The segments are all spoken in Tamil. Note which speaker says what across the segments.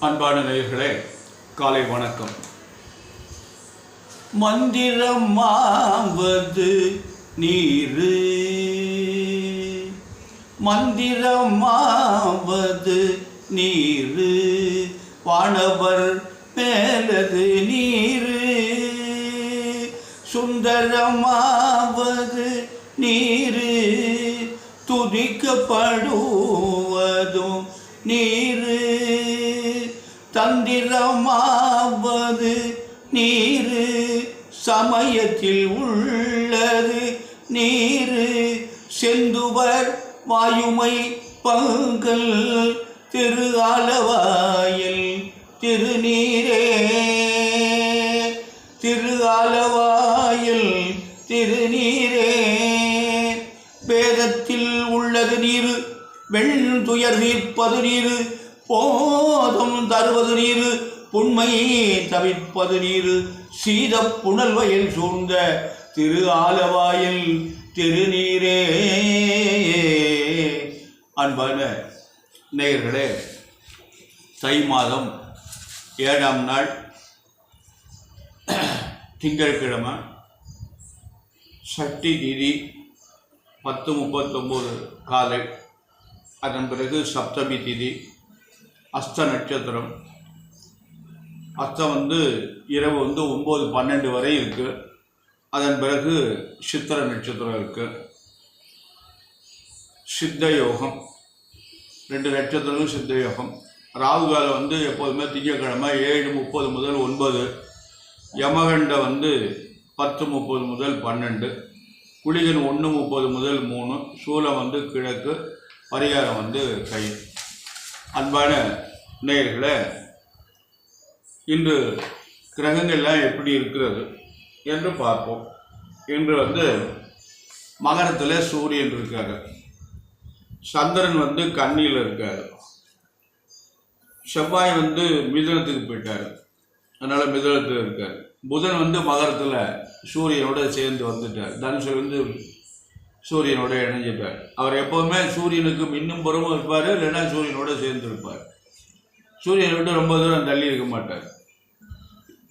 Speaker 1: அன்பான நேயர்களே, காலை வணக்கம். மந்திரமாவது நீரு, மந்திரமாவது நீரு, வானவர் மேலது நீரு, சுந்தரமாவது நீரு, துதிக்கப்படுவதும் நீரு, தந்திரமாவது நீரு, சமயத்தில் உள்ளது நீரு, செந்துவர் வாயுமை பங்கல் திரு ஆலவாயில் திருநீரே, திரு ஆலவாயில் திருநீரே, வேதத்தில் உள்ளது நீரு, வெண்துயர் தீர்ப்பது நீரு, போதம் தருவது நீரு, புண்மை தவிர்ப்பது நீரு, சீத புனல் வயல் சூழ்ந்த திரு ஆலவாயில் திருநீரே. அன்பான நேயர்களே, தை மாதம் 7ஆம் நாள் திங்கட்கிழமை, சஷ்டி திதி 10:39 காலை. அதன் பிறகு சப்தமி திதி, அஸ்த நட்சத்திரம். அஸ்தம் இரவு 9:12 வரை இருக்குது. அதன் பிறகு சித்திர நட்சத்திரம் இருக்குது. சித்த யோகம், 2 நட்சத்திரங்களும் சித்த யோகம். ராகு காலம் எப்போதுமே திங்கட்கிழமை 7:30 முதல் 9, யமகண்ட 10:30 முதல் 12, குளிகன் 1:30 முதல் 3, சூலம் கிழக்கு, பரிகாரம் கை. அன்பான நேயர்களே, இன்று கிரகங்கள்லாம் எப்படி இருக்கிறது என்று பார்ப்போம். இன்று மகரத்தில் சூரியன் இருக்காரு, சந்திரன் கன்னியில் இருக்காரு, செவ்வாய் மிதுனத்துக்கு போயிட்டார், அதனால் மிதுனத்தில் இருக்கார். புதன் மகரத்தில் சூரியனோட சேர்ந்து வந்துட்டார், தனுசுல சூரியனோட இணைஞ்சிட்டார். அவர் எப்போவுமே சூரியனுக்கு மின்னும் புறமும் இருப்பார், இல்லைன்னா சூரியனோட சேர்ந்து இருப்பார். சூரியனை விட்டு ரொம்ப தூரம் தள்ளி இருக்க மாட்டார்.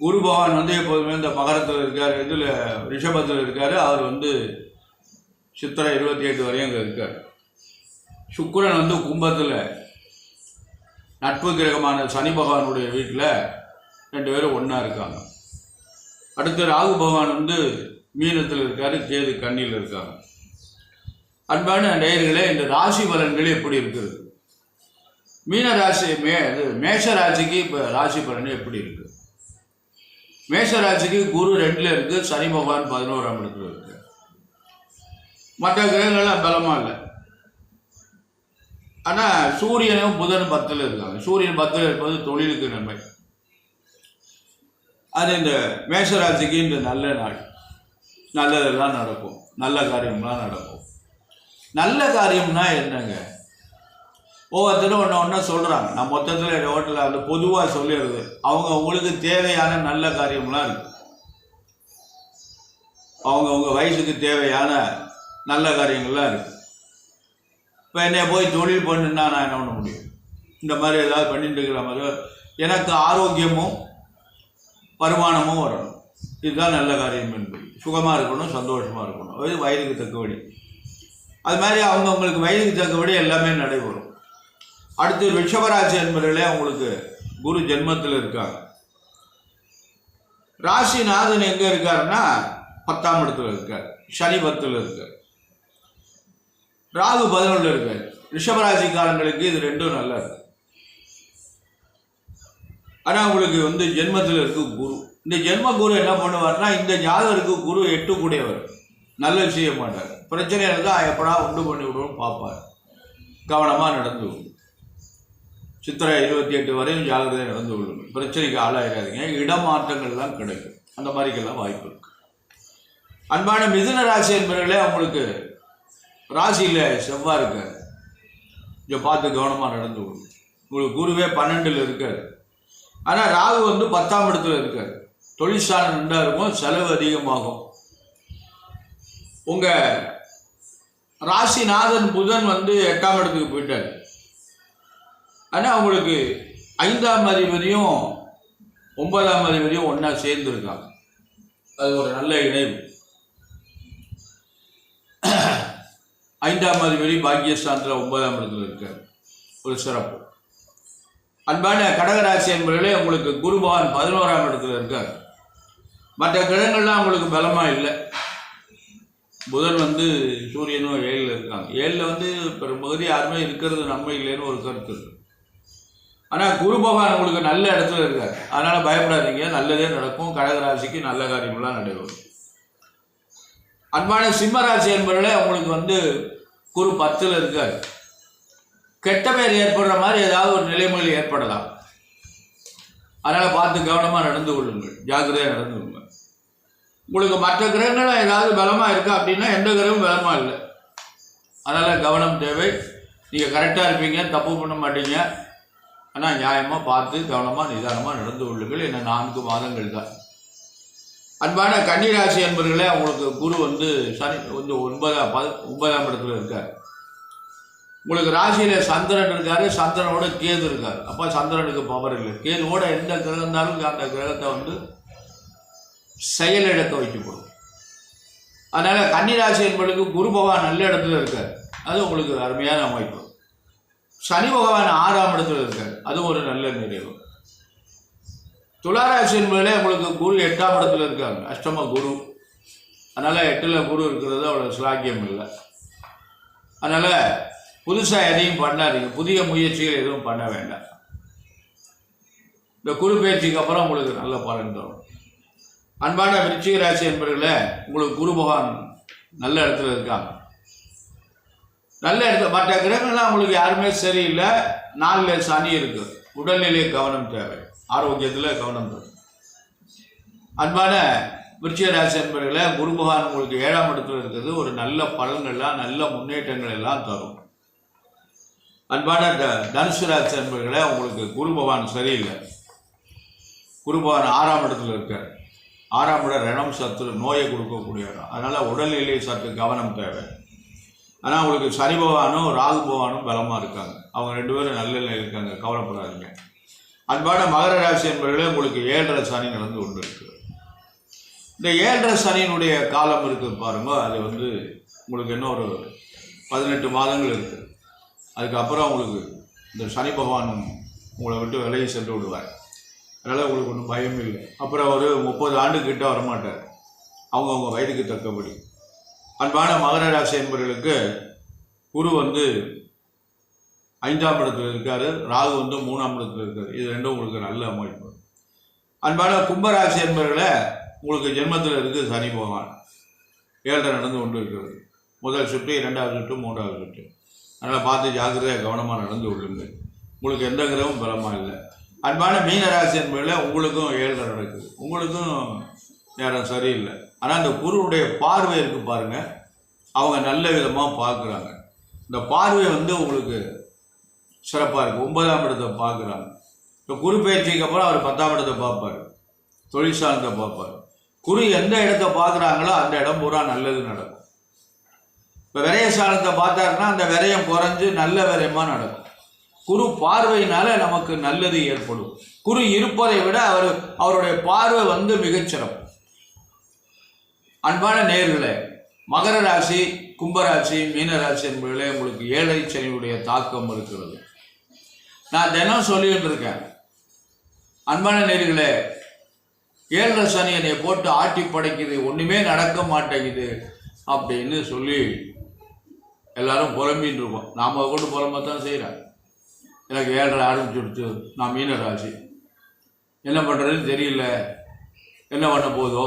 Speaker 1: குரு பகவான் எப்போதுமே இந்த மகரத்தில் இருக்கார், இதில் ரிஷபத்தில் இருக்கார். அவர் சித்திரை 28 வரையும் அங்கே இருக்கார். சுக்கிரன் கும்பத்தில் நட்பு கிரகமான சனி பகவானுடைய வீட்டில் 2 பேரும் ஒன்றா இருக்காங்க. அடுத்து ராகு பகவான் மீனத்தில் இருக்கார், கேது கன்னியில் இருக்காங்க. அன்பான நேயர்களே, இந்த ராசி பலன்கள் எப்படி இருக்கிறது? மீன ராசி மேஷ ராசிக்கு இப்போ ராசி பலன் எப்படி இருக்கு? மேஷ ராசிக்கு குரு 2ல் இருக்கு, சனி பகவான் 11ஆம் இடத்துல இருக்கு. மற்ற கிரகங்கள்லாம் பலமாக இல்லை. ஆனால் சூரியனும் புதனும் 10ல் இருக்காங்க. சூரியன் 10ல் இருப்பது தொழிலுக்கு நன்மை. அது இந்த மேஷராசிக்கு இந்த நல்ல நாள், நல்லதெல்லாம் நடக்கும், நல்ல காரியம்லாம் நடக்கும். நல்ல காரியம்னா என்னங்க? ஒவ்வொருத்தரும் ஒன்று சொல்கிறாங்க. நான் மொத்தத்தில் ஹோட்டலில் பொதுவாக சொல்லிடுறது, அவங்களுக்கு தேவையான நல்ல காரியம்லாம் இருக்கு. அவங்கவுங்க வயசுக்கு தேவையான நல்ல காரியங்கள்லாம் இருக்கு. இப்போ என்னை போய் தொழில் பண்ணுன்னா நான் என்ன பண்ண முடியும்? இந்த மாதிரி ஏதாவது பண்ணிட்டு இருக்கிற மாதிரி எனக்கு ஆரோக்கியமும் வருமானமும் வரணும். இதுதான் நல்ல காரியம் என்பது. சுகமாக இருக்கணும், சந்தோஷமாக இருக்கணும். அது வயதுக்கு தக்கபடி. அது மாதிரி அவங்கவுங்களுக்கு வயதுக்கு தக்கபடி எல்லாமே நடைபெறும். அடுத்து ரிஷபராசி என்பவர்களே, அவங்களுக்கு குரு ஜென்மத்தில் இருக்காங்க. ராசிநாதன் எங்கே இருக்காருன்னா 10ஆம் இடத்துல இருக்கார், சனி 10ல் இருக்கார், ராகு 11ல் இருக்கார். ரிஷபராசிக்காரங்களுக்கு இது 2ம் நல்லா இருக்கு. ஆனால் உங்களுக்கு ஜென்மத்தில் இருக்கு குரு. இந்த ஜென்ம குரு என்ன பண்ணுவார்னா, இந்த ஜாதகருக்கு குரு 8 கூடியவர், நல்லது செய்ய மாட்டார். பிரச்சனை இருந்தால் எப்படா உண்டு பண்ணி விடுவோம் பார்ப்பார். கவனமாக நடந்து விடும். சித்திரை 28 வரையும் ஜாகிரதை நடந்து விடுங்க. பிரச்சனைக்கு ஆளாயிராதீங்க. இடமாற்றங்கள் தான் கிடைக்கும். அந்த மாதிரிக்கெல்லாம் வாய்ப்பு இருக்கு. அன்பான மிதுன ராசி என்பவர்களே, அவங்களுக்கு ராசியில் செவ்வாய் இருக்கார். இதை பார்த்து கவனமாக நடந்து விடும். உங்களுக்கு குருவே 12ல் இருக்கார். ஆனால் ராகு 10ஆம் இடத்துல இருக்கார். தொழிற்சாலை நன்றா இருக்கும், செலவு அதிகமாகும். உங்க ராசிநாதன் புதன் 8ஆம் இடத்துக்கு போயிட்டார். ஆனால் உங்களுக்கு 5ஆம் அதிபதியும் 9ஆம் அதிபதியும் ஒன்றா சேர்ந்துருக்காங்க. அது ஒரு நல்ல இணைவு. 5ஆம் அதிபதி பாக்கியஸ்தானத்தில் 9ஆம் இடத்துல இருக்கார், ஒரு சிறப்பு. அன்பான கடகராசி என்பவர்களே, உங்களுக்கு குரு பகவான் 11ஆம் இடத்துல இருக்கார். மற்ற கிரகங்கள்லாம் உங்களுக்கு பலமாக இல்லை. புதன் வந்து சூரியனும் 7ல் இருக்காங்க. 7ல் வந்து பெரும்பகுதி யாருமே இருக்கிறது நன்மை இல்லைன்னு ஒரு கருத்து இருக்கு. ஆனால் குரு பகவான் உங்களுக்கு நல்ல இடத்துல இருக்கார். அதனால் பயப்படாதீங்க, நல்லதே நடக்கும். கடகராசிக்கு நல்ல காரியங்கள்லாம் நடைபெறும். அன்பான சிம்மராசி என்பவர்களே, உங்களுக்கு வந்து குரு 10ல் இருக்கார். கெட்ட பேர் ஏற்படுற மாதிரி ஏதாவது ஒரு நிலைமையில் ஏற்படலாம். அதனால் பார்த்து கவனமாக நடந்து கொள்ளுங்கள், ஜாக்கிரதையாக நடந்து கொள்ளுங்கள். உங்களுக்கு மற்ற கிரகங்களும் ஏதாவது பலமாக இருக்கா அப்படின்னா எந்த கிரகமும் பலமாக இல்லை. அதனால் கவனம் தேவை. நீங்கள் கரெக்டாக இருப்பீங்க, தப்பு பண்ண மாட்டீங்க. ஆனால் நியாயமாக பார்த்து கவனமாக நிதானமாக நடந்து கொள்ளுங்கள். என்ன 4 மாதங்கள் தான். அன்பான கன்னிராசி என்பவர்களே, உங்களுக்கு குரு வந்து சனி வந்து 9ஆம் இடத்துல இருக்கார். உங்களுக்கு ராசியில் சந்திரன் இருக்கார், சந்திரனோட கேது இருக்கார். அப்போ சந்திரனுக்கு பவர் இல்லை. கேதுவோட எந்த கிரகம் இருந்தாலும் அந்த கிரகத்தை வந்து செயலிழக்க வைக்கப்படும். அதனால் கன்னிராசி என்பவர்களுக்கு குரு பகவான் நல்ல இடத்துல இருக்கார். அது உங்களுக்கு அருமையான அமைப்பு. சனி பகவான் 6ஆம் இடத்துல இருக்கார். அது ஒரு நல்ல நிறைவு. துளாராசி என்பதிலே உங்களுக்கு குரு 8ஆம் இடத்துல இருக்காங்க, அஷ்டம குரு. அதனால் 8ல் குரு இருக்கிறது அவ்வளோ சிலாக்கியம் இல்லை. அதனால் புதுசாக எதையும் பண்ணாதீங்க, புதிய முயற்சிகள் எதுவும் பண்ண வேண்டாம். இந்த குரு பயிற்சிக்கு அப்புறம் உங்களுக்கு நல்ல பலன் தரும். அன்பான விருச்சிக ராசி என்பவர்களே, உங்களுக்கு குரு பகவான் நல்ல இடத்துல இருக்காங்க. நல்ல இடத்துல மற்ற கிரகங்கள்லாம் உங்களுக்கு யாருமே சரியில்லை. 4ல் சனி இருக்கு. உடல்நிலை கவனம் தேவை, ஆரோக்கியத்தில் கவனம் தேவை. அன்பான விருச்சிக ராசி என்பவர்களே, குரு பகவான் உங்களுக்கு 7ஆம் இடத்துல இருக்கிறது ஒரு நல்ல பலன்கள்லாம் நல்ல முன்னேற்றங்கள் எல்லாம் தரும். அன்பான தனுசு ராசி என்பவர்களே, உங்களுக்கு குரு பகவான் சரியில்லை. குரு பகவான் 6ஆம் இடத்துல இருக்கார். 6ஆம் இடம் ரணம், சத்துரு, நோயை கொடுக்கக்கூடிய இடம். அதனால் உடல்நிலை சற்று கவனம் தேவை. ஆனால் உங்களுக்கு சனி பகவானும் ராகு பகவானும் பலமாக இருக்காங்க. அவங்க 2 பேரும் நல்ல நிலையில் இருக்காங்க, கவலைப்படாதீங்க. அன்பான மகர ராசி என்பவர்களே, உங்களுக்கு 7.5 சனி நடந்து கொண்டு இருக்குது. இந்த 7.5 சனியினுடைய காலம் இருக்குது பாருங்க. அது வந்து உங்களுக்கு இன்னும் ஒரு 18 மாதங்கள் இருக்குது. அதுக்கப்புறம் உங்களுக்கு இந்த சனி பகவான் உங்களை விட்டு விலகி சென்று விடுவார். அதனால் உங்களுக்கு ஒன்றும் பயம் இல்லை. அப்புறம் ஒரு 30 ஆண்டுக்கிட்ட வரமாட்டார், அவங்கவுங்க வயதுக்கு தக்கபடி. அன்பான மகர ராசி என்பவர்களுக்கு குரு வந்து 5ஆம் இடத்துல இருக்கார், ராகு வந்து 3ஆம் இடத்துல இருக்கார். இது ரெண்டும் உங்களுக்கு நல்ல அமைப்பு. அன்பான கும்பராசி என்பவர்களே, உங்களுக்கு ஜென்மத்தில் இருக்குது சனி பகவான். 7 நடந்து கொண்டு இருக்கிறது. முதல் சுற்று, 2வது சுற்று, 3வது சுற்று. அதனால் பார்த்து ஜாக்கிரதையாக கவனமாக நடந்து கொள்ளுங்கள். உங்களுக்கு எந்த கிரகமும் பலமாக இல்லை. அன்பான மீனராசி என்பதில் உங்களுக்கும் 7 நடக்குது. உங்களுக்கும் நேரம் சரியில்லை. ஆனால் அந்த குருவுடைய பார்வை இருக்கு பாருங்க, அவங்க நல்ல விதமாக பார்க்குறாங்க. இந்த பார்வை வந்து உங்களுக்கு சிறப்பாக இருக்குது. 9ஆம் இடத்தை பார்க்குறாங்க. இப்போ குரு பயிற்சிக்கு அப்புறம் அவர் 10ஆம் இடத்தை பார்ப்பார், தொழில் சார்ந்த பார்ப்பார். குரு எந்த இடத்தை பார்க்குறாங்களோ அந்த இடம் பூரா நல்லது நடக்கும். இப்போ விரய சாலத்தை பார்த்தாருன்னா அந்த விரயம் குறைஞ்சு நல்ல விரயமாக நடக்கும். குரு பார்வையினால நமக்கு நல்லது ஏற்படும். குரு இருப்பதை விட அவருடைய பார்வை வந்து மிகச்சிறப்பு. அன்பான நேயர்களே, மகர ராசி, கும்பராசி, மீனராசி என்பதிலே உங்களுக்கு 7.5 சனியுடைய தாக்கம் இருக்கிறது. நான் தினம் சொல்லிட்டு இருக்கேன். அன்பான நேயர்களே, 7.5 சனி என்னை போட்டு ஆட்டி படைக்குது, ஒன்றுமே நடக்க மாட்டேங்குது அப்படின்னு சொல்லி எல்லாரும் புலம்பின்னு இருக்கோம். நாம் கொண்டு புலம்பத்தான் செய்கிறேன். எனக்கு 7.5 ஆரம்பிச்சுடுச்சு, நான் மீனராசி, என்ன பண்ணுறதுன்னு தெரியல, என்ன பண்ண போதோ,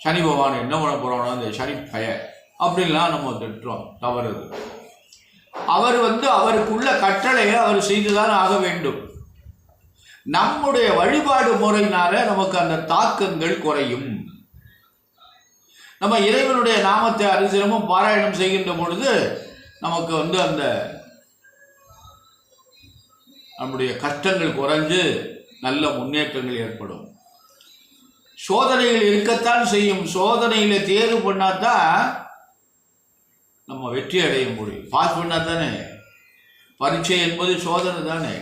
Speaker 1: சனி பகவான் என்ன பண்ண போகிறானோ அந்த சனி பய அப்படின்லாம் நம்ம திட்டுறோம். தவறுது. அவர் வந்து அவருக்குள்ள கட்டளையை அவர் செய்துதான் ஆக வேண்டும். நம்முடைய வழிபாடு முறையினால நமக்கு அந்த தாக்கங்கள் குறையும். நம்ம இறைவனுடைய நாமத்தை அனுதினமும் பாராயணம் செய்கின்ற பொழுது நமக்கு வந்து அந்த நம்முடைய கஷ்டங்கள் குறைஞ்சு நல்ல முன்னேற்றங்கள் ஏற்படும். சோதனைகள் இருக்கத்தான் செய்யும். சோதனையில தேர்வு பண்ணாதான் நம்ம வெற்றி அடைய முடியும். பாஸ் பண்ணா தானே. பரீட்சை என்பது சோதனை தானே.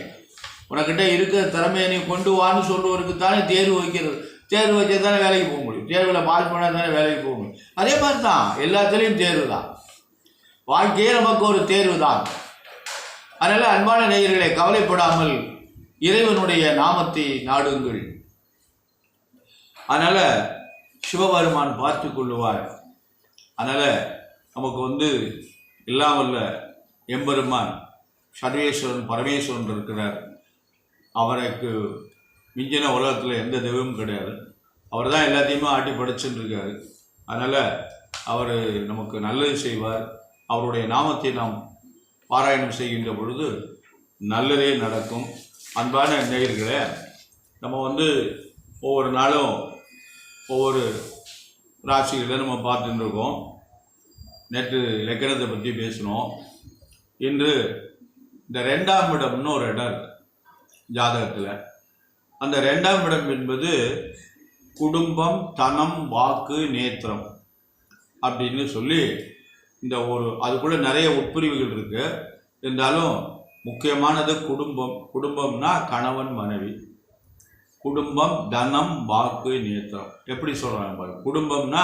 Speaker 1: உனக்கிட்ட இருக்கிற திறமையை நீ கொண்டு வான்னு சொல்லுவருக்கு தானே தேர்வு வைக்கிறது. தேர்வு வச்சா தானே வேலைக்கு போக முடியும். தேர்வில் பாஸ் பண்ணால் தானே வேலைக்கு போக முடியும். அதே மாதிரி தான் எல்லாத்துலேயும் தேர்வு தான். வாழ்க்கையே நமக்கு ஒரு தேர்வு தான். அதனால் அன்பான நேயர்களை, கவலைப்படாமல் இறைவனுடைய நாமத்தை நாடுங்கள். அதனால் சிவபெருமான் பார்த்து கொள்ளுவார். அதனால் நமக்கு எல்லாம் வல்ல எம்பெருமான் சர்வேஸ்வரன் பரமேஸ்வரன் இருக்கிறார். அவருக்கு மிஞ்சின உலகத்தில் எந்த தெய்வமும் கிடையாது. அவர் தான் எல்லாத்தையுமே ஆட்டி படைச்சுட்டு இருக்காரு. அதனால் அவர் நமக்கு நல்லது செய்வார். அவருடைய நாமத்தை நாம் பாராயணம் செய்கின்ற பொழுது நல்லதே நடக்கும். அன்பான நேயர்களே, நம்ம ஒவ்வொரு நாளும் ஒவ்வொரு ராசிகளை நம்ம பார்த்துட்டு இருக்கோம். நேற்று லக்கணத்தை பற்றி பேசினோம். இன்று இந்த 2ஆம் இடம்னு ஒரு இடம் இருக்கு ஜாதகத்தில். அந்த 2ஆம் இடம் என்பது குடும்பம், தனம், வாக்கு, நேத்திரம் அப்படின்னு சொல்லி இந்த அதுக்குள்ள நிறைய உட்பிரிவுகள் இருக்கு. இருந்தாலும் முக்கியமானது குடும்பம். குடும்பம்னா கணவன் மனைவி. குடும்பம், தனம், வாக்கு, நேத்திரம். எப்படி சொல்றாங்க பாருங்க. குடும்பம்னா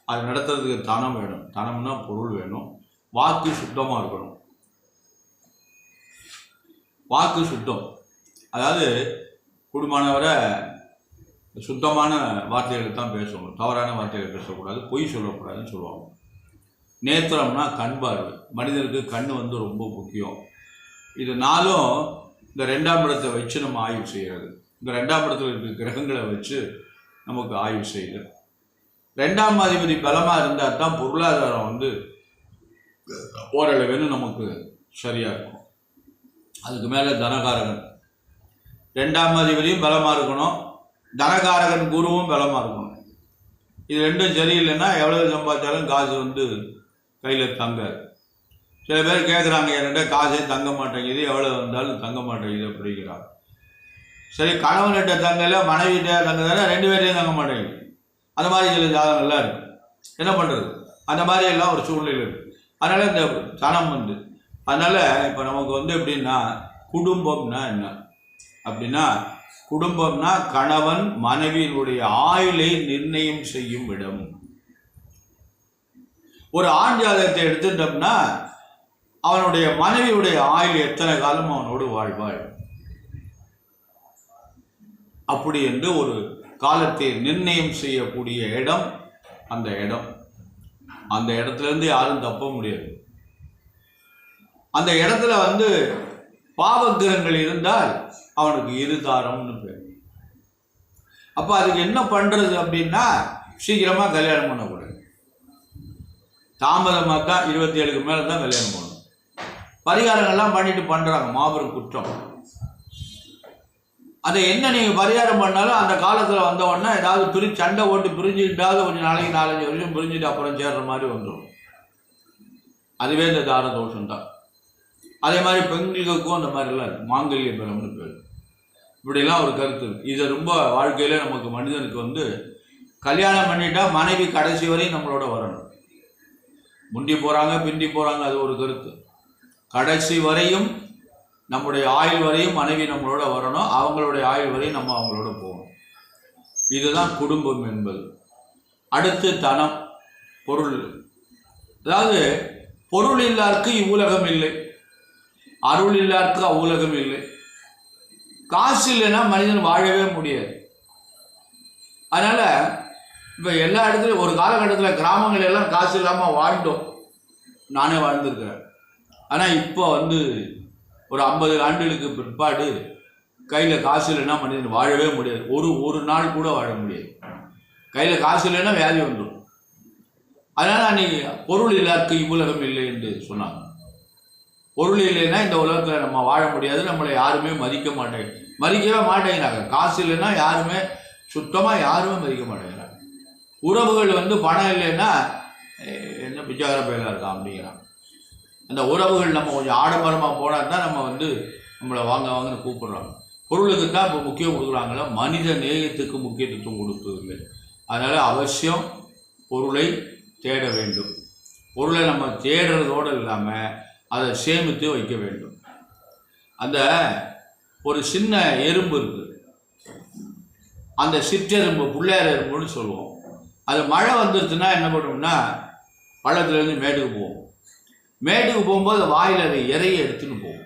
Speaker 1: அது நடத்துறதுக்கு தனம் வேணும். தனம்னா பொருள் வேணும். வாக்கு சுத்தமாக இருக்கணும். வாக்கு சுத்தம், அதாவது குடும்பமானவரை சுத்தமான வார்த்தைகளை தான் பேசணும். தவறான வார்த்தைகளை பேசக்கூடாது, பொய் சொல்லக்கூடாதுன்னு சொல்லுவாங்க. நேத்திரம்னா கண் பார்வை. மனிதனுக்கு கண் ரொம்ப முக்கியம். இது நாளும் இந்த 2ஆம் இடத்தை வச்சு நம்ம ஆய்வு செய்கிறது. இந்த 2ஆம் இடத்துல இருக்கிற கிரகங்களை வச்சு நமக்கு ஆய்வு செய்யுது. 2ஆம் அதிபதி பலமாக இருந்தால் தான் பொருளாதாரம் ஓரளவுன்னு நமக்கு சரியாக இருக்கும். அதுக்கு மேலே தனகாரகன், 2ஆம் அதிபதியும் பலமாக இருக்கணும், தனகாரகன் குருவும் பலமாக இருக்கணும். இது ரெண்டும் சரியில்லைன்னா எவ்வளவு சம்பாதிச்சாலும் காசு கையில் தங்காது. சில பேர் கேட்குறாங்க, என்கிட்ட காசே தங்க மாட்டேங்குது, எவ்வளோ வந்தாலும் தங்க மாட்டேங்குது அப்படிங்கிறாங்க. சரி, கணவன்கிட்ட தங்கல, மனைவிட்ட தங்குதானே, 2 பேர்டையும் தங்க மாட்டேங்குது. அந்த மாதிரி சில ஜாதகங்கள்லாம் இருக்குது. என்ன பண்ணுறது? அந்த மாதிரி எல்லாம் ஒரு சூழ்நிலை இருக்குது. அதனால் இந்த தனம் அதனால் இப்போ நமக்கு எப்படின்னா, குடும்பம்னா என்ன அப்படின்னா, குடும்பம்னா கணவன் மனைவியினுடைய ஆயுளை நிர்ணயம் செய்யும் இடம். ஒரு ஆண் ஜாதகத்தை எடுத்துட்டோம்னா அவனுடைய மனைவியுடைய ஆயுள் எத்தனை காலம் அவனோடு வாழ்வாள் அப்படி என்று ஒரு காலத்தை நிர்ணயம் செய்யக்கூடிய இடம் அந்த இடம். அந்த இடத்துலேருந்து யாரும் தப்ப முடியாது. அந்த இடத்துல பாவக்கிரகங்கள் இருந்தால் அவனுக்கு இருதாரம்னு பேர். அப்போ அதுக்கு என்ன பண்ணுறது அப்படின்னா, சீக்கிரமாக கல்யாணம் பண்ணக்கூடாது. தாமதமாக தான் 27க்கு மேலே தான் கல்யாணம் பண்ணணும். பரிகாரங்கள்லாம் பண்ணிட்டு பண்ணுறாங்க, மாபெரும் குற்றம். அதை என்ன நீங்கள் பரிகாரம் பண்ணாலும் அந்த காலத்தில் வந்தவொடனே ஏதாவது சண்டை ஓட்டு பிரிஞ்சுக்கிட்டாவது கொஞ்சம் நாளைக்கு 4-5 வருஷம் பிரிஞ்சுட்டு அப்புறம் சேர்ற மாதிரி வந்துடும். அதுவே இந்த தார தோஷம் தான். அதே மாதிரி பெண்களுக்கும் அந்த மாதிரிலாம் இருக்குது. மாங்கல்ய பலம்னு பேர். இப்படிலாம் ஒரு கருத்து இருக்குது. இது ரொம்ப வாழ்க்கையில் நமக்கு மனிதனுக்கு கல்யாணம் பண்ணிட்டா மனைவி கடைசி வரையும் நம்மளோட வரணும். முந்தி போகிறாங்க பிந்தி போகிறாங்க, அது ஒரு கருத்து. கடைசி வரையும் நம்முடைய ஆயுள் வரையும் மனைவி நம்மளோட வரணும், அவங்களுடைய ஆயுள் வரையும் நம்ம அவங்களோட போகணும். இதுதான் குடும்பம் என்பது. அடுத்து தனம், பொருள். அதாவது பொருள் இல்லாருக்கு இவ்வுலகம் இல்லை, அருள் இல்லாருக்கு அவ்வுலகம் இல்லை. காசு இல்லைன்னா மனிதன் வாழவே முடியாது. அதனால இப்போ எல்லா இடத்துலையும் ஒரு காலகட்டத்தில் கிராமங்கள் எல்லாம் காசு இல்லாமல் வாழ்ந்தோம். நானே வாழ்ந்துருக்கிறேன். ஆனால் இப்போ ஒரு 50 ஆண்டுகளுக்கு பிற்பாடு கையில் காசு இல்லைன்னா மனிதன் வாழவே முடியாது. ஒரு நாள் கூட வாழ முடியாது. கையில் காசு இல்லைன்னா வியாதி வந்துடும். அதனால் அன்னைக்கு பொருள் இல்லாருக்கு இவ்வுலகம் இல்லை என்று சொன்னாங்க. பொருள் இல்லைன்னா இந்த உலகத்தில் நம்ம வாழ முடியாது, நம்மளை யாருமே மதிக்கவே மாட்டேங்கிறாங்க. காசு இல்லைன்னா யாருமே சுத்தமாக யாருமே மதிக்க மாட்டேங்கிறாங்க. உறவுகள் பணம் இல்லைன்னா என்ன பிச்சைக்கார பையலாக இருக்கான் அப்படிங்கிறாங்க. அந்த உறவுகள் நம்ம கொஞ்சம் ஆடம்பரமாக போனால் தான் நம்மளை வாங்கன்னு கூப்பிடுறாங்க. பொருளுக்கு தான் இப்போ முக்கியம் கொடுக்குறாங்களா, மனித நேயத்துக்கு முக்கியத்துவம் கொடுத்ததில்லை. அதனால் அவசியம் பொருளை தேட வேண்டும். பொருளை நம்ம தேடுறதோடு இல்லாமல் அதை சேமித்து வைக்க வேண்டும். அந்த ஒரு சின்ன எறும்பு இருக்குது, அந்த சிற்றெரும்பு புள்ளையார் எறும்புன்னு சொல்லுவோம். அது மழை வந்துருச்சுன்னா என்ன பண்ணுவோம்னா பள்ளத்துலேருந்து மேட்டுக்கு போவோம். மேட்டுக்கு போகும்போது வாயில் அது இறையை எடுத்துன்னு போகும்.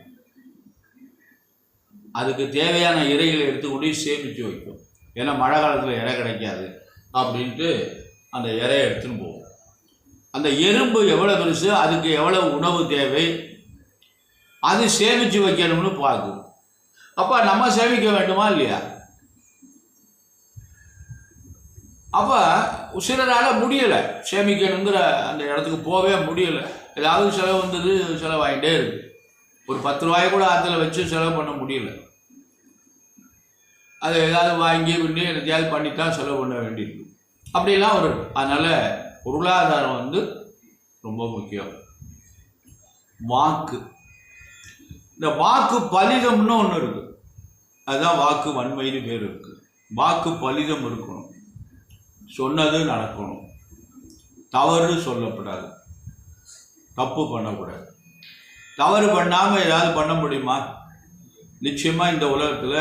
Speaker 1: அதுக்கு தேவையான இறைகளை எடுத்துக்கொண்டு சேமித்து வைக்கும். ஏன்னா மழை காலத்தில் இறை கிடைக்காது அப்படின்ட்டு அந்த இறையை எடுத்துன்னு போகும். அந்த எறும்பு எவ்வளோ பெருசு, அதுக்கு எவ்வளோ உணவு தேவை, அது சேமித்து வைக்கணும்னு பார்க்கும். அப்போ நம்ம சேமிக்க வேண்டுமா இல்லையா? அப்போ சிலரால் முடியலை, சேமிக்கணுங்கிற அந்த இடத்துக்கு போகவே முடியலை. ஏதாவது செலவு வந்தது, செலவாகிட்டே இருக்குது. ஒரு 10 ரூபாயை கூட ஆற்றுல வச்சு செலவு பண்ண முடியல. அதை ஏதாவது வாங்கி பண்ணி எதையாவது பண்ணித்தான் செலவு பண்ண வேண்டியிருக்கு. அப்படிலாம் வரும். அதனால் பொருளாதாரம் வந்து ரொம்ப முக்கியம். வாக்கு, இந்த வாக்கு பலிதம்னு ஒன்று இருக்குது. அதுதான் வாக்கு வன்மைன்னு பேர் இருக்குது. வாக்கு பலிதம் இருக்கணும், சொன்னது நடக்கணும், தவறு சொல்லப்படாது, தப்பு பண்ணக்கூடாது. தவறு பண்ணாமல் ஏதாவது பண்ண முடியுமா? நிச்சயமாக இந்த உலகத்தில்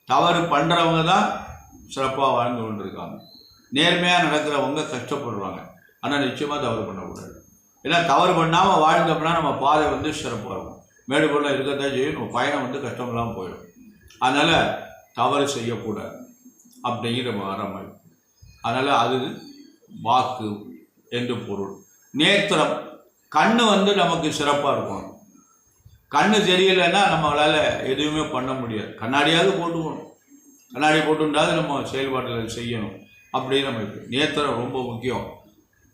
Speaker 1: தவறு பண்ணுறவங்க தான் சிறப்பாக வாழ்ந்து கொண்டிருக்காங்க. நேர்மையாக நடக்கிறவங்க கஷ்டப்படுறாங்க. ஆனால் நிச்சயமாக தவறு பண்ணக்கூடாது. ஏன்னா தவறு பண்ணாமல் வாழ்ந்தோம்னா நம்ம பாதை வந்து சிறப்பாக இருக்கும். மேடு பொருளாக இருக்கத்தான் செய்யும், நம்ம பயணம் வந்து கஷ்டமெல்லாம் போயிடும். அதனால் தவறு செய்யக்கூடாது அப்படிங்கிற வரமை. அதனால் அது வாக்கு என்று பொருள். நேத்திரம், கண்ணு வந்து நமக்கு சிறப்பாக இருக்கணும். கண்ணு தெரியலைன்னா நம்மளால் எதுவுமே பண்ண முடியாது. கண்ணாடியாவது போட்டுக்கணும், கண்ணாடி போட்டுண்டாவது நம்ம செயல்பாடுகள் செய்யணும். அப்படின்னு நம்ம நேத்திரம் ரொம்ப முக்கியம்.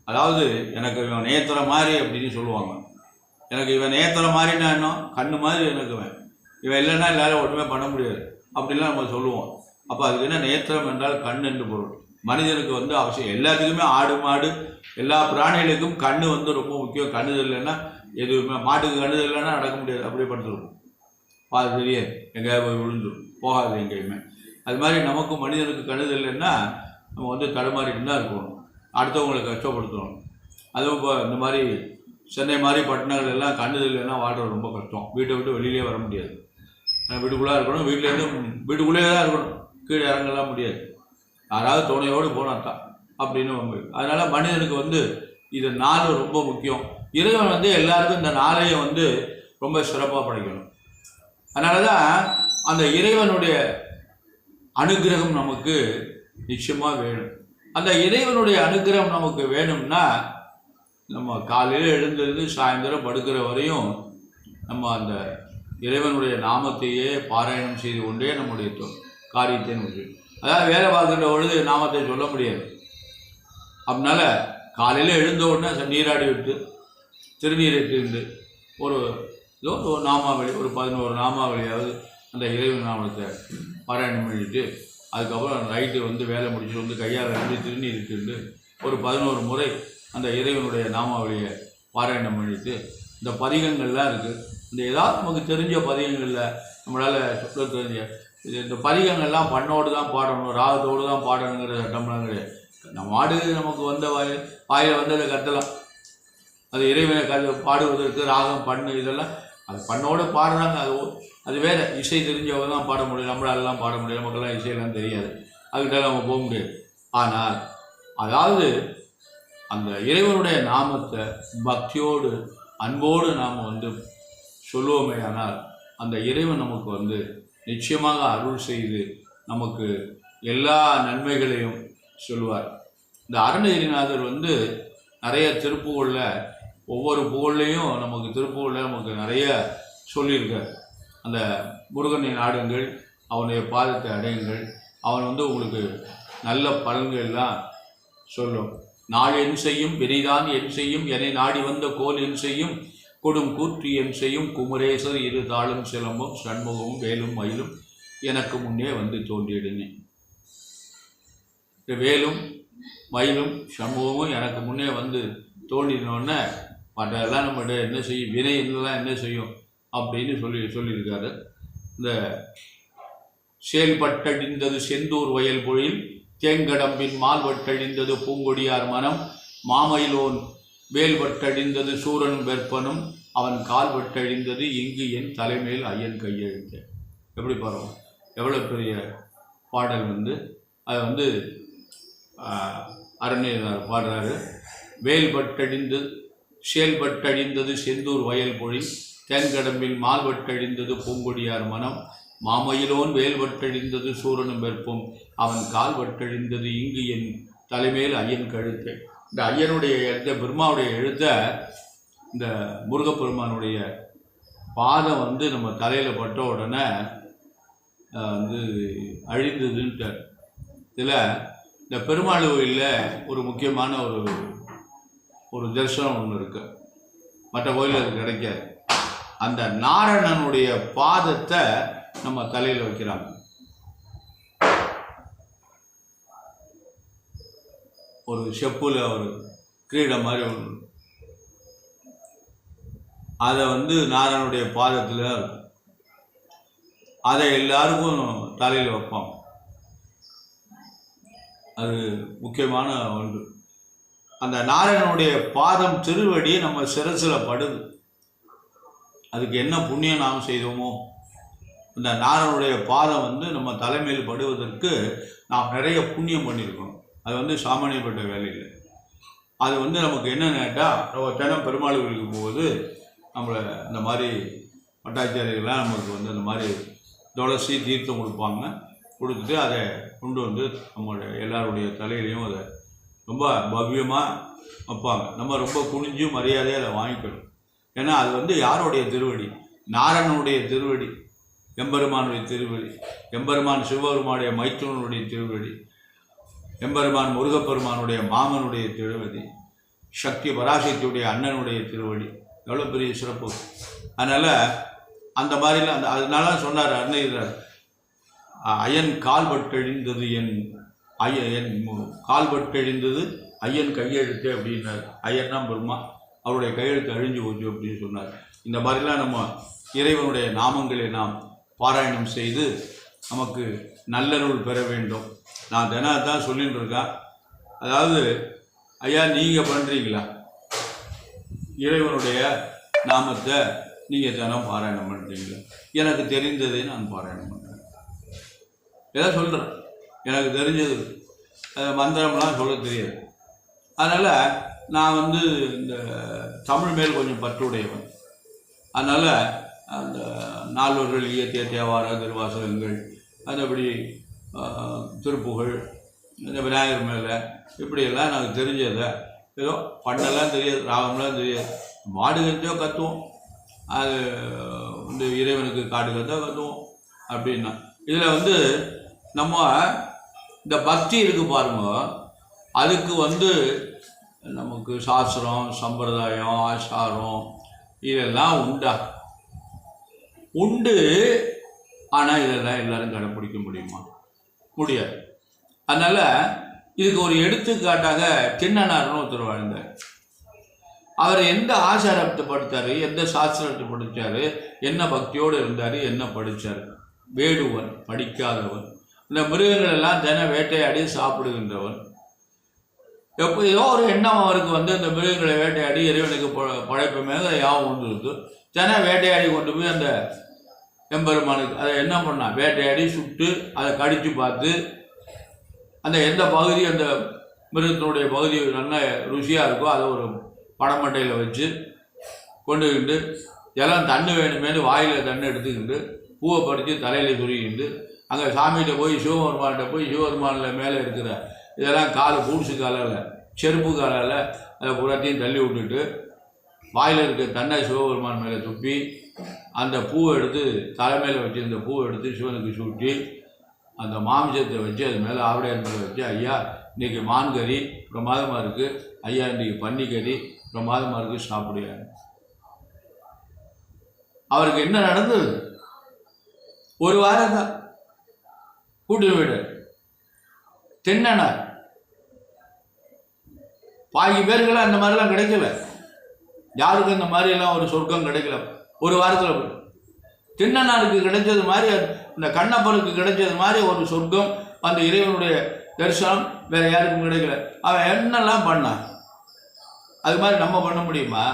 Speaker 1: அதாவது எனக்கு இவன் நேத்திரம் மாதிரி அப்படின்னு சொல்லுவாங்க. எனக்கு இவன் நேத்திரம் மாதிரின்னா என்ன, கண்ணு மாதிரி எனக்கு இவன் இல்லைன்னா எல்லாரும் ஒன்றுமே பண்ண முடியாது அப்படிலாம் நம்ம சொல்லுவோம். அப்போ அதுக்கு என்ன, நேத்திரம் என்றால் கண் என்று பொருள். மனிதனுக்கு வந்து அவசியம். எல்லாத்துக்குமே ஆடு மாடு எல்லா பிராணிகளுக்கும் கண்ணு வந்து ரொம்ப முக்கியம். கண்ணு இல்லைன்னா எதுவுமே, மாட்டுக்கு கண்ணு இல்லைன்னா நடக்க முடியாது, அப்படியே படுத்துருக்கும். பாது தெரியாது, எங்கேயாவது போய் விழுந்துடும், போகாது எங்கேயுமே. அது மாதிரி நமக்கும் மனிதனுக்கு கண்ணு இல்லைன்னா நம்ம வந்து தடுமாறிட்டு தான் இருக்கணும், அடுத்தவங்களை கஷ்டப்படுத்தணும். அதுவும் இப்போ இந்த மாதிரி சென்னை மாதிரி பட்டணங்கள் எல்லாம் கண்ணு இல்லைன்னா வாழ்றது ரொம்ப கஷ்டம். வீட்டை விட்டு வெளியிலே வர முடியாது. வீட்டுக்குள்ளே இருக்கணும், வீட்டிலேருந்து வீட்டுக்குள்ளேயே தான் இருக்கணும், கீழே இறங்கலாம் முடியாது. யாராவது துணையோடு போனால் தான் அப்படின்னு. அதனால் மனிதனுக்கு வந்து இது நாள் ரொம்ப முக்கியம். இறைவன் வந்து எல்லாருக்கும் இந்த நாளையை வந்து ரொம்ப சிறப்பாக படைக்கணும். அதனால தான் அந்த இறைவனுடைய அனுகிரகம் நமக்கு நிச்சயமாக வேணும். அந்த இறைவனுடைய அனுகிரகம் நமக்கு வேணும்னா நம்ம காலையில் எழுந்திருந்து சாயந்தரம் படுக்கிற வரையும் நம்ம அந்த இறைவனுடைய நாமத்தையே பாராயணம் செய்து கொண்டே நம்முடைய காரியத்தை முடியும். அதாவது வேலை பார்க்கின்ற பொழுது நாமத்தை சொல்ல முடியாது. அதனால காலையில் எழுந்த உடனே நீராடி விட்டு திருநீர் இட்டு ஒரு நாமாவளி, ஒரு 11 நாமாவளியாவது அந்த இறைவன் நாமத்தை பாராயணம் பண்ணிட்டு அதுக்கப்புறம் நைட்டு வந்து வேலை முடிச்சுட்டு வந்து கையால் ரெண்டு திருநீர் இட்டு ஒரு 11 முறை அந்த இறைவனுடைய நாமாவளியை பாராயணம் பண்ணிட்டு, இந்த பதிகங்கள்லாம் இருக்குது. இந்த ஏதாவது நமக்கு தெரிஞ்ச பதிகங்களில் நம்மளால் சொல்ல தெரிஞ்ச இந்த பதிகங்கள்லாம் பண்ணோடு தான் பாடணும், ராகத்தோடு தான் பாடணுங்கிற சட்டம்லாம் கிடையாது. நம்ம நமக்கு வந்த வாயில் வந்து அதை கத்தலாம். அது இறைவனை பாடுவதற்கு ராகம் பண்ணு இதெல்லாம் அது பண்ணோடு பாடுறாங்க. அது வேறு. இசை தெரிஞ்சவங்க தான் பாட முடியும், நம்மளாலெல்லாம் பாட முடியும். நமக்கெல்லாம் இசையெல்லாம் தெரியாது, அதுக்கிட்ட நம்ம போக முடியாது. ஆனால் அதாவது அந்த இறைவனுடைய நாமத்தை பக்தியோடு அன்போடு நாம் வந்து சொல்லுவோமே, ஆனால் அந்த இறைவன் நமக்கு வந்து நிச்சயமாக அருள் செய்து நமக்கு எல்லா நன்மைகளையும் சொல்லுவார். இந்த அருணகிரிநாதர் வந்து நிறைய திருப்புகழில், ஒவ்வொரு புகழ்லையும் நமக்கு திருப்புகழில் நமக்கு நிறைய சொல்லியிருக்கார். அந்த முருகனை நாடுங்கள், அவனுடைய பாதத்தை அடையுங்கள், அவன் வந்து உங்களுக்கு நல்ல பலன்கள் எல்லாம் சொல்லும். நாள் என் செய்யும் பெரிதான் என் செய்யும், என்னை நாடி வந்த கோல் என் செய்யும், கொடும் கூற்றி என் செய்யும், குமரேசர் இரு தாளும் சிலம்பும் சண்முகமும் வேலும் மயிலும் எனக்கு முன்னே வந்து தோன்றிடுங்க. வேலும் மயிலும் சண்முகமும் எனக்கு முன்னே வந்து தோன்றினோடனே மற்றெல்லாம் நம்மகிட்ட என்ன செய்யும், வினை என்னெல்லாம் என்ன செய்யும் அப்படின்னு சொல்லியிருக்காரு. இந்த செயல்பட்டடிந்தது செந்தூர் வயல் பொழில், தேங்கடம்பின் மால்வட்டழிந்தது பூங்கொடியார் மனம், மாமயிலோன் வேல்வட்டழிந்தது சூரன் வெற்பனும், அவன் கால்வட்டழிந்தது இங்கு என் தலைமையில் ஐயன் கையெழுத்த. எப்படி பாருவோம், எவ்வளோ பெரிய பாடல் வந்து அதை வந்து அரண்யனார் பாடுறாரு. வேல்பட்டடிந்து செயல்பட்டழிந்தது செந்தூர் வயல் பொழி, தேன்கடம்பில் மால்வட்டழிந்தது பூங்கொடியார் மனம், மாமயிலோன் வேல்வட்டழிந்தது சூரனும் வெற்பும், அவன் கால்வட்டழிந்தது இங்கு என் தலைமையில் ஐயன் கழுத்தை. இந்த ஐயனுடைய எழுத்த, பிரம்மாவுடைய எழுத்த, இந்த முருகப்பெருமானுடைய பாதம் வந்து நம்ம தலையில் பட்ட உடனே வந்து அழிந்ததுன்ட்டார். இதில் இந்த பெருமாள் கோயிலில் ஒரு முக்கியமான ஒரு தரிசனம் ஒன்று இருக்கு, மற்ற கோயிலில் அது கிடைக்காது. அந்த நாரணனுடைய பாதத்தை நம்ம தலையில் வைக்கிறாங்க. ஒரு செப்புல ஒரு கிரீடம் மாதிரி ஒன்று, அதை வந்து நாராயணனுடைய பாதத்தில் இருக்கும். அதை எல்லாருக்கும் தலையில் வைப்பாங்க. அது முக்கியமான ஒன்று. அந்த நாராயணனுடைய பாதம் திருவடி நம்ம சிரசில் படுது. அதுக்கு என்ன புண்ணியம் நாம் செய்தோமோ, அந்த நாராயணனுடைய பாதம் வந்து நம்ம தலைமையில் படுவதற்கு நாம் நிறைய புண்ணியம் பண்ணியிருக்கணும். அது வந்து சாமானியப்பட்ட வேலை இல்லை. அது வந்து நமக்கு என்னன்னு கேட்டால், நம்ம தினம் பெருமாள் கோயிலுக்கு போகும்போது நம்மளை இந்த மாதிரி பட்டாச்சாரியர்கள்லாம் நமக்கு வந்து அந்த மாதிரி துளசி தீர்த்தம் கொடுப்பாங்க. கொடுத்துட்டு அதை கொண்டு வந்து நம்மளுடைய எல்லாருடைய தலையிலையும் அதை ரொம்ப பவ்யமாக வைப்பாங்க. நம்ம ரொம்ப குனிஞ்சு மரியாதையாக அதை வாங்கிக்கணும். ஏன்னா அது வந்து யாருடைய திருவடி? நாராயணனுடைய திருவடி, எம்பெருமானுடைய திருவடி, எம்பெருமான் சிவபெருமானுடைய மைத்துனனுடைய திருவடி, எம்பெருமான் முருகப்பெருமானுடைய மாமனுடைய திருவடி, சக்தி பராசக்தியுடைய அண்ணனுடைய திருவடி. எவ்வளோ பெரிய சிறப்பு! அதனால் அந்த மாதிரிலாம் அதனால சொன்னார் அருணகிரிநாதர், ஐயன் கால்பட்டெழிந்தது என் கால்பட்டெழிந்தது ஐயன் கையெழுத்து அப்படின்னார். ஐயன்னா பிரம்மா, அவருடைய கையெழுத்து அழிஞ்சு போச்சு அப்படின்னு சொன்னார். இந்த மாதிரிலாம் நம்ம இறைவனுடைய நாமங்களை நாம் பாராயணம் செய்து நமக்கு நல்லருள் பெற வேண்டும். நான் தினம் சொல்லிட்டு இருக்கேன். அதாவது ஐயா, நீங்கள் பண்ணுறீங்களா இறைவனுடைய நாமத்தை? நீங்கள் தினம் பாராயணம் பண்ணுறீங்களா? எனக்கு தெரிந்ததை நான் பாராயணம் பண்ணுறேன். எதை சொல்கிறேன், எனக்கு தெரிஞ்சது மந்திரம்லாம் சொல்ல தெரியாது. அதனால் நான் வந்து இந்த தமிழ் மேல் கொஞ்சம் பற்றுடையவன். அதனால் அந்த நால்வர்கள் இயற்றிய தேவார திருவாசகங்கள், அதுபடி திருப்புகழ், இந்த விநாயகர் மேலே இப்படியெல்லாம் எனக்கு தெரிஞ்சதை ஏதோ பண்ணலாம் தெரியாது, ராகம்லாம் தெரியாது. மாடு கத்தோ கற்றுவோம், அது வந்து இறைவனுக்கு காடு கத்தோ கற்றுவோம் அப்படின்னா. இதில் வந்து நம்ம இந்த பக்தி இருக்குது பாருங்க, அதுக்கு வந்து நமக்கு சாஸ்திரம், சம்பிரதாயம், ஆச்சாரம் இதெல்லாம் உண்டு. ஆனால் இதெல்லாம் எல்லாரும் கடைப்பிடிக்க முடியுமா? முடியாது. அதனால் இதுக்கு ஒரு எடுத்துக்காட்டாக கிண்ணனார்னு ஒருத்தர் வாழ்ந்தார். அவர் எந்த ஆச்சாரத்தை படித்தார், எந்த சாஸ்திரத்தை படித்தார், என்ன பக்தியோடு இருந்தார், என்ன படித்தார்? வேடுவன், படிக்காதவன். இந்த மிருகங்கள் எல்லாம் தினம் வேட்டையாடி சாப்பிடுகின்றவன். எப்போ ஏதோ ஒரு எண்ணம் அவருக்கு வந்து இந்த மிருகங்களை வேட்டையாடி இறைவனுக்கு படைப்பு மேலே யாவும் வந்துருக்கு. தினம் வேட்டையாடி கொண்டு போய் அந்த எம்பெருமானுக்கு அதை என்ன பண்ணா, வேட்டையாடி சுட்டு அதை கடித்து பார்த்து அந்த எந்த பகுதி அந்த மிருகத்தினுடைய பகுதி நல்ல ருசியாக இருக்கோ அதை ஒரு படமட்டையில் வச்சு கொண்டுக்கிட்டு எல்லாம் தண்ணி வேணுமேனு வாயில் தண்ணி எடுத்துக்கிட்டு பூவை பறித்து தலையில் சுருகிட்டு அங்கே சாமிகிட்ட போய் சிவபெருமான்கிட்ட போய் சிவபெருமானில் மேலே இருக்கிற இதெல்லாம் கால் பூட்ஸு காலால் செருப்பு காலால் அதை புறத்தையும் தள்ளி விட்டுட்டு வாயில் இருக்கிற தன்னை சிவபெருமான் மேலே துப்பி அந்த பூவை எடுத்து தலைமையில் வச்சு அந்த பூவை எடுத்து சிவனுக்கு சூட்டி அந்த மாமிசத்தை வச்சு அது மேலே ஆவடையார் மேலே வச்சு, ஐயா இன்றைக்கி மான்கறி பிரமாதமாக இருக்குது, ஐயா இன்றைக்கி பன்னிக்கறி பிரமாதமாக இருக்குது, சாப்பிடுவார். அவருக்கு என்ன நடந்தது? ஒரு வாரம் தான் கூட்டு வீடு தின்னனார். பாக்கி பேருக்கெல்லாம் அந்த மாதிரிலாம் கிடைக்கல, யாருக்கும் இந்த மாதிரியெல்லாம் ஒரு சொர்க்கம் கிடைக்கல. ஒரு வாரத்தில் தின்னனாருக்கு கிடைச்சது மாதிரி, இந்த கண்ணப்பருக்கு கிடைச்சது மாதிரி ஒரு சொர்க்கம், அந்த இறைவனுடைய தரிசனம் வேற யாருக்கும் கிடைக்கல. அவன் என்னெல்லாம் பண்ணான், அது மாதிரி நம்ம பண்ண முடியுமா?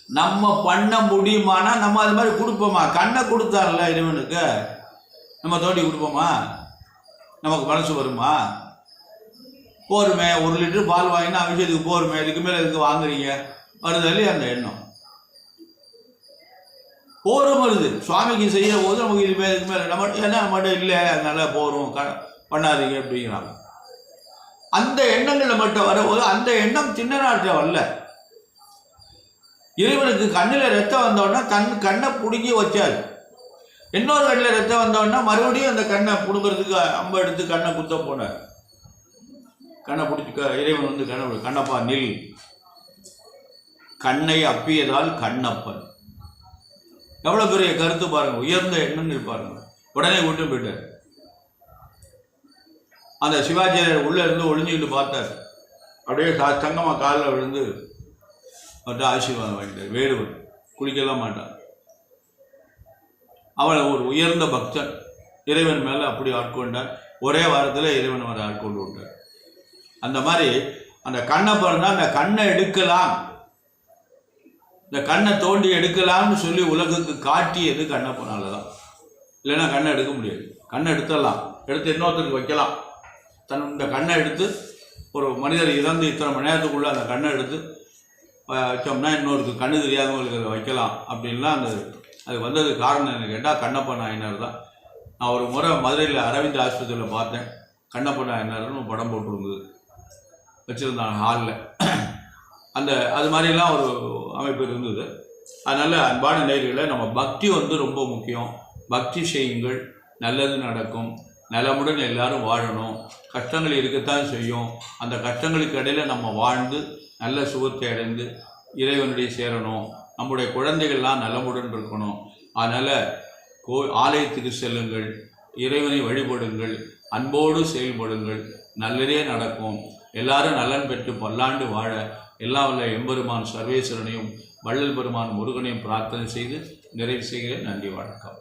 Speaker 1: நம்ம பண்ண முடியுமானா நம்ம அது மாதிரி கொடுப்போமா? கண்ணை கொடுத்தார்ல இறைவனுக்கு, நம்ம தோண்டி கொடுப்போமா? நமக்கு மனசு வருமா? போருமே, 1 லிட்டர் பால் வாங்கினா அபிஷேகத்துக்கு போருமே, இதுக்கு மேலே எதுக்கு வாங்குறீங்க? வருது இல்லையா அந்த எண்ணம்? போரும் வருது சுவாமிக்கு செய்ய போது நமக்கு இதுமே இதுக்கு மேலே நம்ம ஏன்னா நம்மகிட்ட இல்லை, அதனால போரும் பண்ணாதீங்க அப்படிங்கிறாங்க. அந்த எண்ணங்கள் நம்மகிட்ட வரும்போது அந்த எண்ணம் சின்ன நாட்டில் வரல. இறைவனுக்கு கண்ணில் ரத்தம் வந்தோடனே கண்ணை பிடுங்கி வச்சார். இன்னொரு கண்ணில் ரத்தம் வந்தோடனே மறுபடியும் அந்த கண்ணை பிடுங்கிறதுக்கு அம்பை எடுத்து கண்ணை குத்த போனார். கண்ணை பிடிச்சி இறைவன் வந்து கண்ணப்பா நில், கண்ணை அப்பியதால் கண்ணப்பன். எவ்வளோ பெரிய கருத்து பாருங்க, உயர்ந்த எண்ணம் பாருங்க. உடனே விட்டு போயிட்டார். அந்த சிவாச்சாரியர் உள்ளே இருந்து ஒளிஞ்சுக்கிட்டு பார்த்தார். அப்படியே சங்கமாக காலில் விழுந்து அவர்கிட்ட ஆசீர்வாதம் வாங்கிட்டார். வேடுவன் குளிக்கலாம் மாட்டான். அவளை ஒரு உயர்ந்த பக்தன் இறைவன் மேலே அப்படி ஆட்கொண்டார். ஒரே வாரத்தில் இறைவன் அவரை ஆட்கொண்டு விட்டார். அந்த மாதிரி அந்த கண்ணப்பன் தான் அந்த கண்ணை எடுக்கலாம், இந்த கண்ணை தோண்டி எடுக்கலாம்னு சொல்லி உலகுக்கு காட்டியது கண்ணப்பனால தான். இல்லைன்னா கண்ணை எடுக்க முடியாது. கண்ணை எடுத்துடலாம், எடுத்து இன்னொருத்தருக்கு வைக்கலாம். இந்த கண்ணை எடுத்து ஒரு மனிதர் இறந்து இத்தனை மணி நேரத்துக்குள்ளே அந்த கண்ணை எடுத்து வச்சோம்னா இன்னொருக்கு கண்ணு தெரியாதவங்களுக்கு அதை வைக்கலாம் அப்படின்லாம் அது வந்தது காரணம் என்ன கேட்டால் கண்ணப்ப நாயனார் தான். நான் ஒரு முறை மதுரையில் அரவிந்த் ஆஸ்பத்திரியில் பார்த்தேன். கண்ணப்ப நாயனார்னு படம் போட்டிருந்தது, வச்சுருந்தாங்க ஹாலில். அது மாதிரிலாம் ஒரு அமைப்பு இருந்தது. அதனால் அன்பான நேயர்களே, நம்ம பக்தி வந்து ரொம்ப முக்கியம். பக்தி செய்யுங்கள், நல்லது நடக்கும். நலமுடன் எல்லாரும் வாழணும். கஷ்டங்கள் இருக்கத்தான் செய்யும். அந்த கஷ்டங்களுக்கு இடையில் நம்ம வாழ்ந்து நல்ல சுகத்தை அடைந்து இறைவனுடைய சேரணும். நம்முடைய குழந்தைகள்லாம் நலமுடன் இருக்கணும். அதனால் ஆலயத்துக்கு செல்லுங்கள், இறைவனை வழிபடுங்கள், அன்போடு செயல்படுங்கள், நல்லதே நடக்கும். எல்லாரும் நலன் பெற்று பல்லாண்டு வாழ எல்லாம் வல்ல எம்பெருமான் சர்வேஸ்வரனையும் வள்ளல் பெருமான் முருகனையும் பிரார்த்தனை செய்து நிறைவு செய்கிறேன். நன்றி, வணக்கம்.